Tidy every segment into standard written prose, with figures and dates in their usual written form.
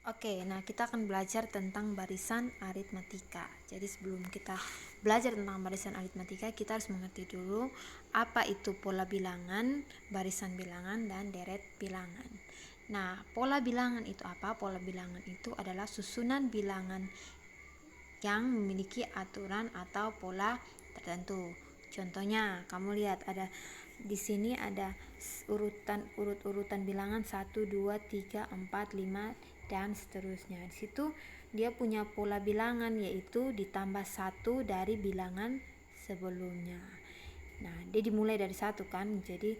Oke, nah kita akan belajar tentang barisan aritmatika. Jadi sebelum kita belajar tentang barisan aritmatika, kita harus mengerti dulu apa itu pola bilangan, barisan bilangan, dan deret bilangan. Nah, pola bilangan itu apa? Pola bilangan itu adalah susunan bilangan yang memiliki aturan atau pola tertentu. Contohnya, kamu lihat ada di sini ada urut-urutan bilangan 1, 2, 3, 4, 5 dan seterusnya. Di situ dia punya pola bilangan, yaitu ditambah 1 dari bilangan sebelumnya. Nah, dia dimulai dari 1 kan, jadi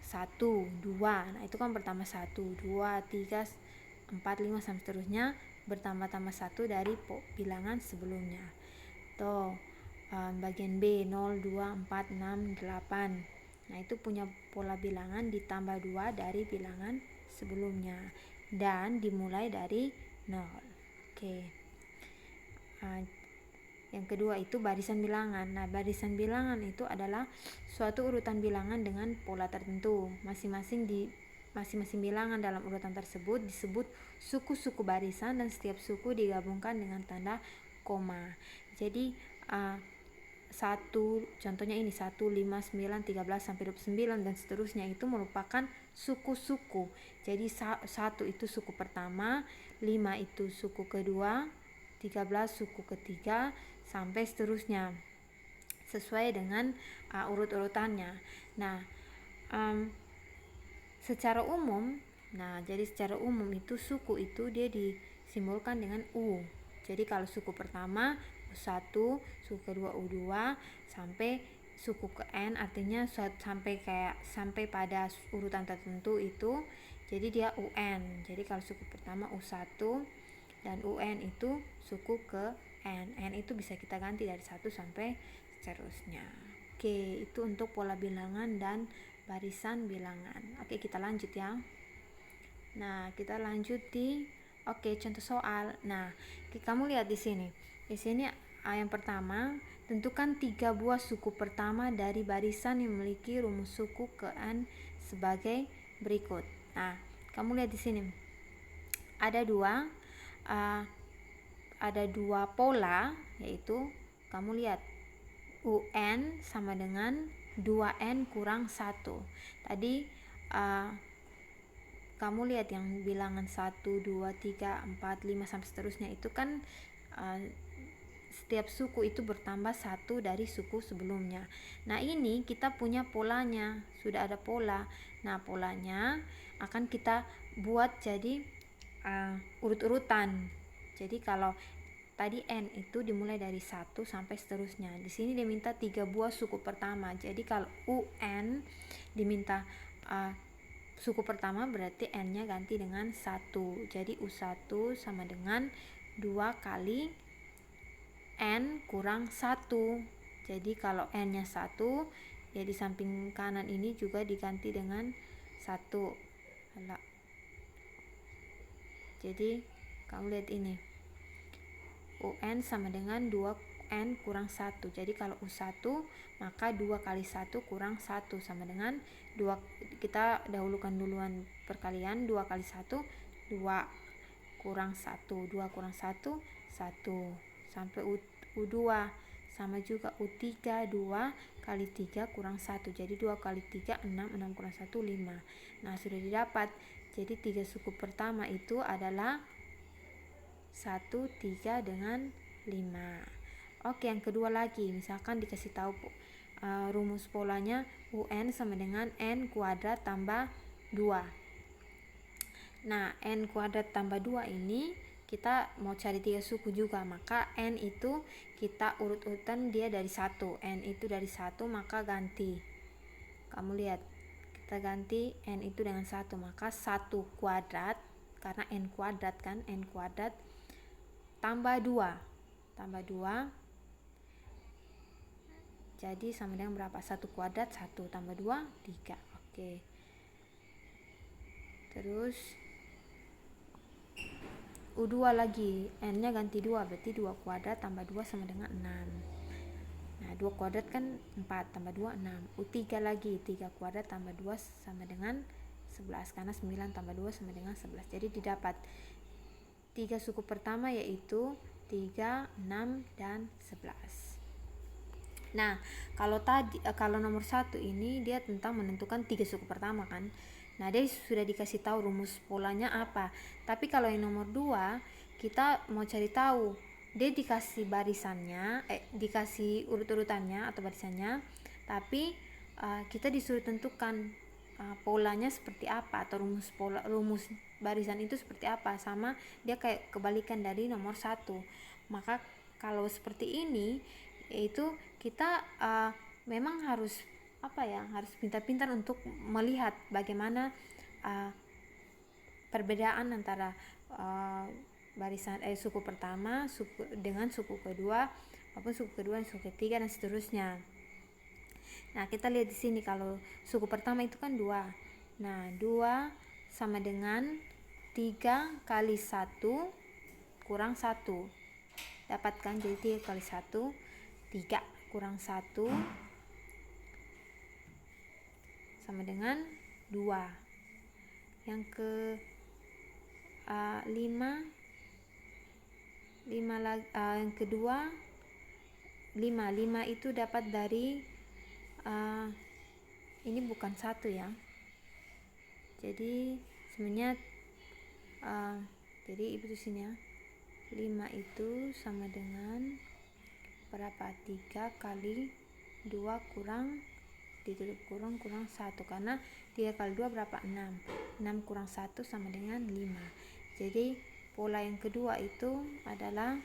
1, 2. Nah, itu kan pertama 1, 2, 3, 4, 5 sampai seterusnya, bertambah-tambah 1 dari bilangan sebelumnya. Tuh, bagian B 0, 2, 4, 6, 8. Nah, itu punya pola bilangan ditambah 2 dari bilangan sebelumnya dan dimulai dari 0. Oke. Yang kedua itu barisan bilangan. Nah, barisan bilangan itu adalah suatu urutan bilangan dengan pola tertentu. Masing-masing bilangan dalam urutan tersebut disebut suku-suku barisan dan setiap suku digabungkan dengan tanda koma. Jadi contohnya ini 1, 5, 9, 13 sampai 29 dan seterusnya itu merupakan suku-suku. Jadi 1 itu suku pertama, 5 itu suku kedua, 13 suku ketiga sampai seterusnya sesuai dengan urut-urutannya. Nah, secara umum itu suku itu dia disimbolkan dengan U. Jadi kalau suku pertama U1, suku kedua U2 sampai suku ke N, artinya sampai pada urutan tertentu itu jadi dia UN. Jadi kalau suku pertama U1 dan UN itu suku ke N. N itu bisa kita ganti dari 1 sampai seterusnya. Oke, itu untuk pola bilangan dan barisan bilangan. Oke, kita lanjut ya. Nah, kita lanjut di contoh soal. Nah, kamu lihat di sini. Di sini yang pertama, tentukan 3 buah suku pertama dari barisan yang memiliki rumus suku ke N sebagai berikut. Nah, kamu lihat di sini. Ada dua pola, yaitu kamu lihat UN sama dengan 2N kurang 1. Tadi kamu lihat yang bilangan 1, 2, 3, 4, 5 sampai seterusnya itu kan setiap suku itu bertambah 1 dari suku sebelumnya. Nah, ini kita punya polanya, sudah ada pola. Nah, polanya akan kita buat jadi urut-urutan. Jadi kalau tadi N itu dimulai dari 1 sampai seterusnya. Di sini dia minta 3 buah suku pertama. Jadi kalau UN diminta suku pertama, berarti N-nya ganti dengan 1. Jadi U1 sama dengan 2 kali N kurang 1. Jadi kalau N-nya 1, ya di samping kanan ini juga diganti dengan 1. Jadi kamu lihat ini. UN sama dengan 2N kurang 1. Jadi kalau U1 maka 2 kali 1 kurang 1 sama dengan 2. Kita dahulukan duluan perkalian. 2 kali 1 2 kurang 1, 2 kurang 1 1 sampai U2 sama juga U3, 2 kali 3 kurang 1. Jadi 2 kali 3 6, 6 kurang 1 5. Nah, sudah didapat. Jadi 3 suku pertama itu adalah 1, 3 dengan 5. Oke, yang kedua lagi, misalkan dikasih tahu rumus polanya UN sama dengan N kuadrat tambah 2. Nah, N kuadrat tambah 2 ini kita mau cari 3 suku juga, maka N itu kita urut-urutan dia dari 1. N itu dari 1, maka ganti. Kamu lihat, kita ganti N itu dengan 1, maka 1 kuadrat, karena N kuadrat kan, N kuadrat tambah 2 jadi sama dengan berapa? 1 kuadrat 1 tambah 2 3. Oke. Terus U2 lagi, N nya ganti 2, berarti 2 kuadrat tambah 2 sama dengan 6. Nah, 2 kuadrat kan 4 tambah 2 6. U3 lagi, 3 kuadrat tambah 2 sama dengan 11, karena 9 tambah 2 sama dengan 11. Jadi didapat 3 suku pertama yaitu 3, 6, dan 11. Nah, kalau nomor 1 ini dia tentang menentukan 3 suku pertama kan. Nah, dia sudah dikasih tahu rumus polanya apa. Tapi kalau yang nomor 2, kita mau cari tahu, dia dikasih barisannya, dikasih urut-urutannya atau barisannya, tapi kita disuruh tentukan polanya seperti apa, atau rumus barisan itu seperti apa. Sama dia kayak kebalikan dari nomor 1. Maka kalau seperti ini, yaitu kita memang harus harus pintar-pintar untuk melihat bagaimana perbedaan antara barisan suku pertama dengan suku kedua, maupun suku kedua dan suku ketiga, dan seterusnya. Nah, kita lihat di sini kalau suku pertama itu kan 2. Nah, 2 sama dengan 3 kali 1 kurang 1. Dapatkan, jadi 3 kali 1, 3 kurang 1 sama dengan 2. Yang ke 5 yang kedua 5 itu dapat dari ini bukan 1 ya. Jadi sebenarnya jadi ibu di sini ya. 5 itu sama dengan berapa? 3 kali 2 kurang ditutup kurung kurang 1, karena 3 kali 2 berapa? 6. 6 kurang 1 sama dengan 5. Jadi pola yang kedua itu adalah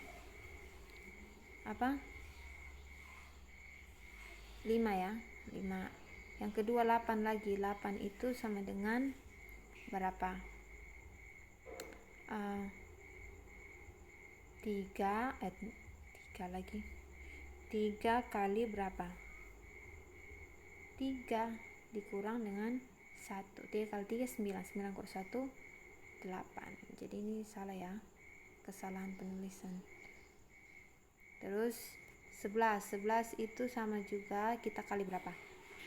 5 ya. 5. Yang kedua 8 lagi. 8 itu sama dengan berapa? 3 lagi. 3 kali berapa? 3 dikurang dengan 1. 3 kali 3 9. 9 kurang 1 8. Jadi ini salah ya, kesalahan penulisan. Terus 11 itu sama juga, kita kali berapa?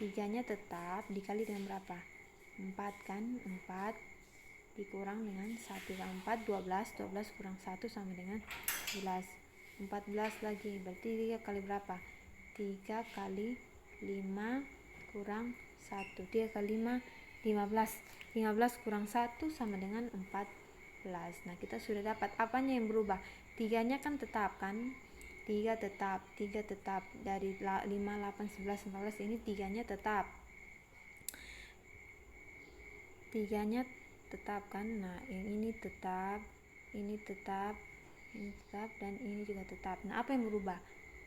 3 nya tetap dikali dengan berapa? 4 kan. 4 dikurang dengan 1 kali 4 12. 12 kurang 1 sama dengan 11. 14 lagi, berarti 3 kali berapa? 3 kali 5 kurang 1. 3 kali 5 15. 15 kurang 1 sama dengan 14. Nah, kita sudah dapat apanya yang berubah. 3 nya kan tetap kan. 3 tetap dari 5, 8, 11, 14 ini 3 nya tetap. 3 nya tetap kan. Nah, yang ini tetap, ini tetap, dan ini juga tetap. Nah, apa yang berubah?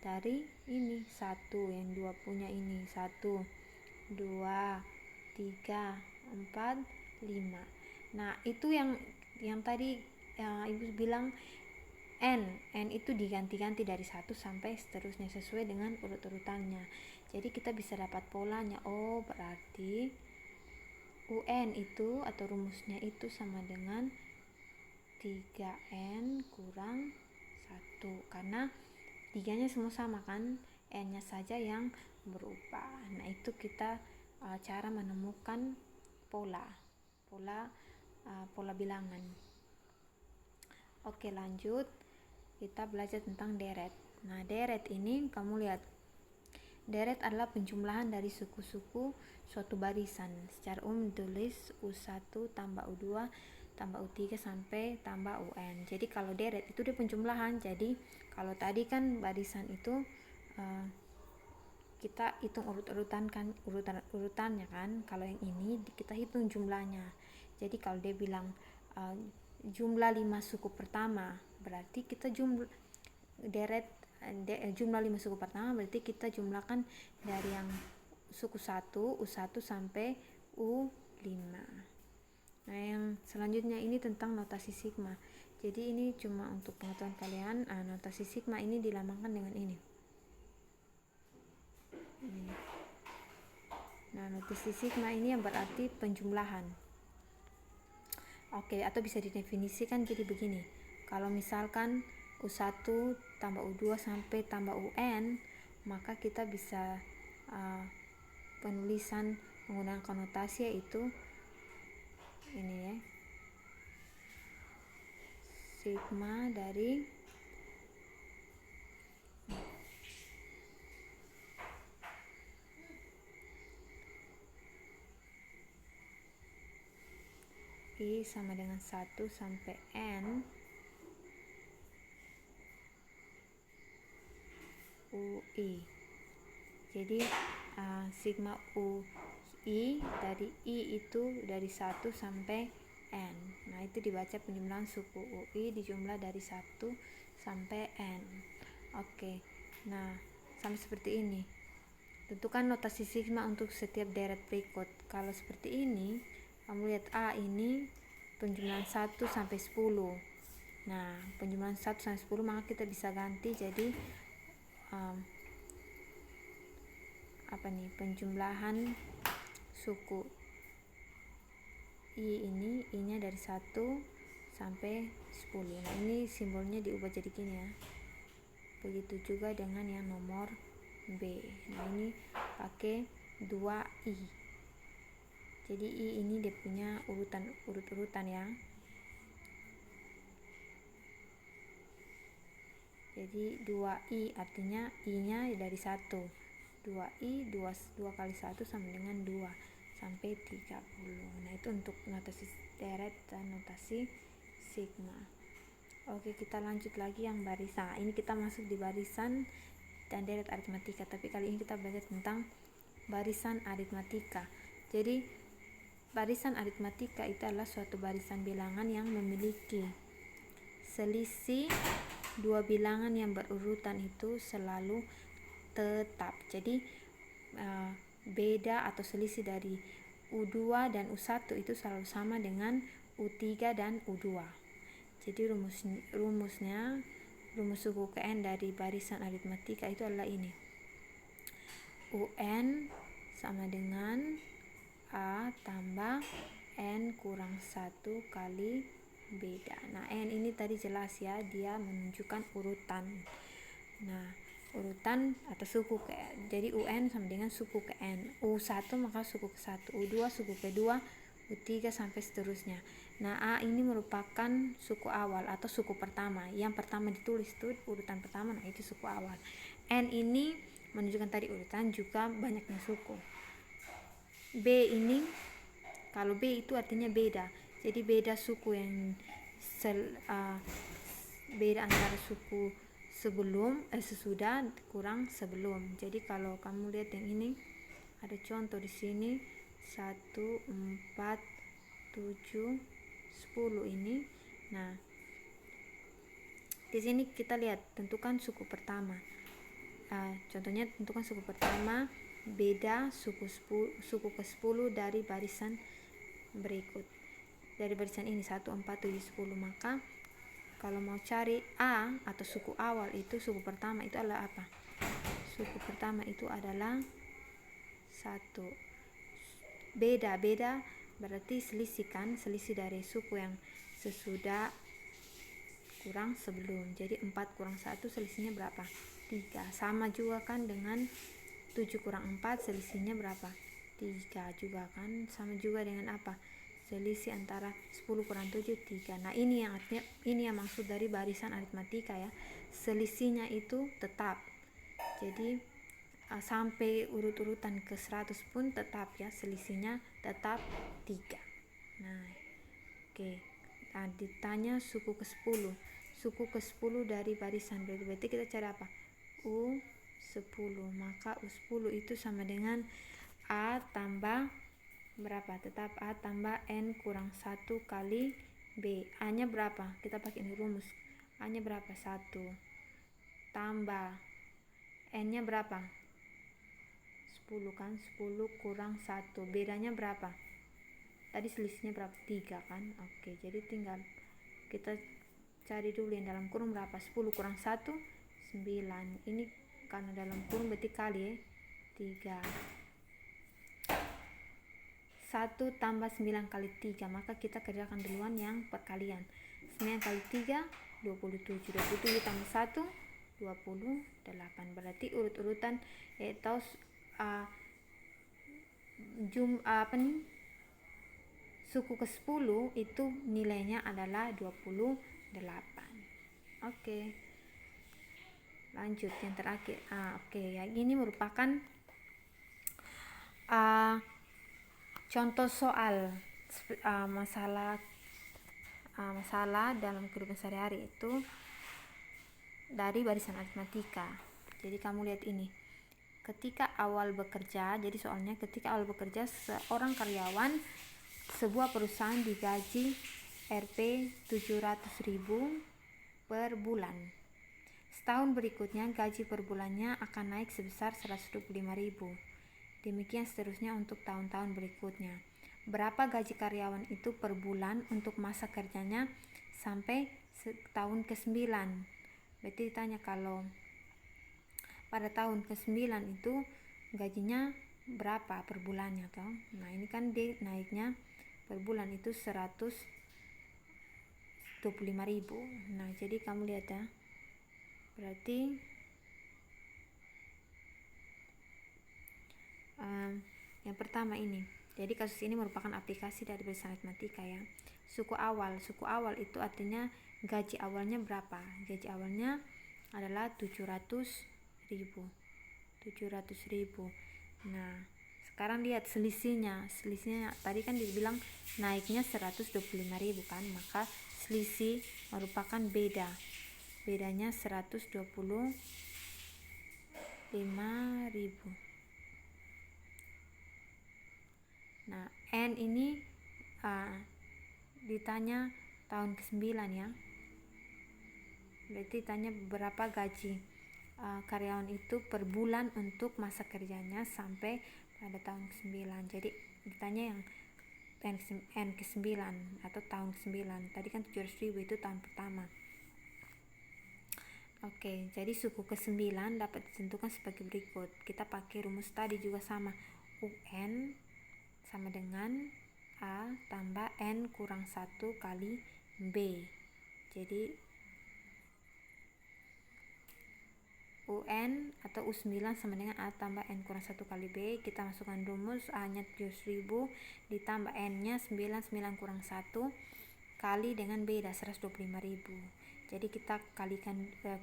Dari ini 1, yang 2 punya ini 1, 2, 3, 4, 5. Nah, itu yang tadi ibu bilang N itu diganti-ganti dari 1 sampai seterusnya sesuai dengan urut-urutannya. Jadi kita bisa dapat polanya. Oh, berarti UN itu atau rumusnya itu sama dengan 3N kurang 1, karena 3 nya semua sama kan, N nya saja yang berubah. Nah, itu kita cara menemukan pola bilangan. Oke, lanjut. Kita belajar tentang deret. Nah, deret ini kamu lihat. Deret adalah penjumlahan dari suku-suku suatu barisan. Secara umum ditulis U1 tambah U2 tambah U3 sampai tambah UN. Jadi kalau deret itu dia penjumlahan. Jadi kalau tadi kan barisan itu kita hitung urutannya kan. Kalau yang ini kita hitung jumlahnya. Jadi kalau dia bilang jumlah 5 suku pertama, berarti kita jumlah 5 suku pertama berarti kita jumlahkan dari yang suku 1, U1 sampai U5. Nah, yang selanjutnya ini tentang notasi sigma. Jadi ini cuma untuk pengetahuan kalian. Notasi sigma ini dilambangkan dengan ini. Nah, notasi sigma ini yang berarti penjumlahan. Oke, atau bisa didefinisikan jadi begini. Kalau misalkan U1 tambah U2 sampai tambah UN, maka kita bisa penulisan menggunakan notasi yaitu ini ya. sigma dari I sama dengan 1 sampai N UI. Jadi sigma UI dari I itu dari 1 sampai N. Nah, itu dibaca penjumlahan suku UI dijumlah dari 1 sampai N. Oke. Nah, sama seperti ini. Tentukan notasi sigma untuk setiap deret berikut. Kalau seperti ini, kamu lihat A ini penjumlahan 1 sampai 10. Nah, penjumlahan 1 sampai 10 maka kita bisa ganti jadi penjumlahan suku I ini, I-nya dari 1 sampai 10. Nah, ini simbolnya diubah jadi gini ya. Begitu juga dengan yang nomor B. Nah, ini pakai 2I. Jadi I ini dia punya urut-urutan ya. Jadi 2I artinya I-nya dari 1. 2I 2 kali 1 sama dengan 2 sampai 30. Nah, itu untuk notasi deret dan notasi sigma. Oke, kita lanjut lagi yang barisan. Ini kita masuk di barisan dan deret aritmatika, tapi kali ini kita belajar tentang barisan aritmatika. Jadi barisan aritmatika itu adalah suatu barisan bilangan yang memiliki selisih dua bilangan yang berurutan itu selalu tetap. Jadi beda atau selisih dari U2 dan U1 itu selalu sama dengan U3 dan U2. Jadi rumus suku Kn dari barisan aritmatika itu adalah ini. UN sama dengan A tambah N kurang 1 kali beda. Nah, N ini tadi jelas ya, dia menunjukkan urutan. Nah, urutan atau suku ke, jadi UN sama dengan suku ke N. U1 maka suku ke 1, U2 suku ke 2, U3 sampai seterusnya. Nah, A ini merupakan suku awal atau suku pertama. Yang pertama ditulis itu urutan pertama, nah itu suku awal. N ini menunjukkan tadi urutan, juga banyaknya suku. B ini, kalau B itu artinya beda. Jadi beda suku yang beda antara suku sesudah kurang sebelum. Jadi kalau kamu lihat yang ini, ada contoh di sini 1, 4, 7, 10 ini. Nah, di sini kita lihat tentukan suku pertama. Contohnya tentukan suku pertama beda suku ke-10 dari barisan berikut. Dari barisan ini 1, 4, 7, 10, maka kalau mau cari A atau suku awal itu suku pertama itu adalah apa? Suku pertama itu adalah 1. Beda berarti selisih kan, selisih dari suku yang sesudah kurang sebelum. Jadi 4 kurang 1 selisihnya berapa? 3. Sama juga kan dengan 7 kurang 4 selisihnya berapa? 3 juga kan. Sama juga dengan apa? Selisih antara 10 kurang 7 3. Nah, ini yang maksud dari barisan aritmatika ya. Selisihnya itu tetap. Jadi sampai urut-urutan ke 100 pun tetap ya, selisihnya tetap 3. Nah, oke. Nah, ditanya suku ke-10. Suku ke-10 dari barisan berarti kita cari apa? U10. Maka U10 itu sama dengan A tambah berapa? Tetap A tambah N kurang 1 kali B. A nya berapa? Kita pakai ini rumus. A nya berapa? 1 tambah N nya berapa? 10 kan? 10 kurang 1. Bedanya berapa? Tadi selisihnya berapa? 3 kan? Oke, jadi tinggal kita cari dulu yang dalam kurung berapa? 10 kurang 1 9. Ini karena dalam kurung berarti kali ya, 3. 1 tambah 9 kali 3, maka kita kerjakan duluan yang perkalian. 9 kali 3 27. 27 tambah 1 28. Berarti urut-urutan atau suku ke-10 itu nilainya adalah 28. Oke, lanjut yang terakhir. Oke, yang ini merupakan contoh soal masalah dalam kehidupan sehari-hari itu dari barisan aritmatika. Jadi kamu lihat ini, ketika awal bekerja, jadi soalnya ketika awal bekerja seorang karyawan sebuah perusahaan digaji Rp 700.000 per bulan. Setahun berikutnya gaji per bulannya akan naik sebesar 125.000. Demikian seterusnya untuk tahun-tahun berikutnya. Berapa gaji karyawan itu per bulan untuk masa kerjanya sampai tahun ke-9. Berarti ditanya kalau pada tahun ke-9 itu gajinya berapa per bulannya toh. Nah, ini kan dia naiknya per bulan itu 125.000. Nah, jadi kamu lihat ya. Berarti yang pertama ini. Jadi kasus ini merupakan aplikasi dari barisan aritmatika ya. Suku awal itu artinya gaji awalnya berapa? Gaji awalnya adalah 700.000. Nah, sekarang lihat selisihnya tadi kan dibilang naiknya 125.000 kan, maka selisih merupakan bedanya 125.000. Nah, N ini ditanya tahun ke-9 ya. Berarti tanya berapa gaji karyawan itu per bulan untuk masa kerjanya sampai pada tahun ke-9. Jadi ditanya yang N ke-9 atau tahun ke-9. Tadi kan 700.000 itu tahun pertama. Oke, jadi suku ke-9 dapat ditentukan sebagai berikut. Kita pakai rumus tadi juga sama. UN sama dengan A tambah N kurang 1 kali B. Jadi UN atau U9 sama dengan A tambah N kurang 1 kali B. Kita masukkan rumus, A nya 700.000 ditambah N nya 99 kurang 1 kali dengan B 125.000. Jadi kita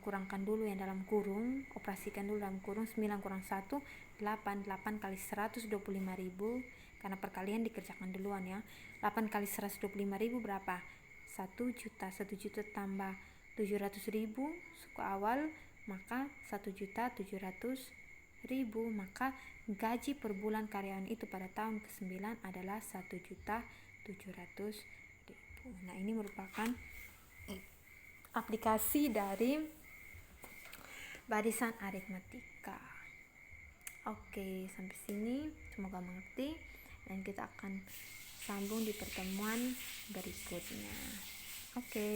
kurangkan dulu yang dalam kurung, operasikan dulu dalam kurung. 9 kurang 1 8 kali 125.000, karena perkalian dikerjakan duluan ya. 8 kali 125.000 berapa? 1 juta. 1 juta tambah 700.000 suku awal, maka 1.700.000. Maka gaji per bulan karyawan itu pada tahun ke-9 adalah 1.700.000. Nah, ini merupakan aplikasi dari barisan aritmatika. Oke, sampai sini semoga mengerti, dan kita akan sambung di pertemuan berikutnya. Oke.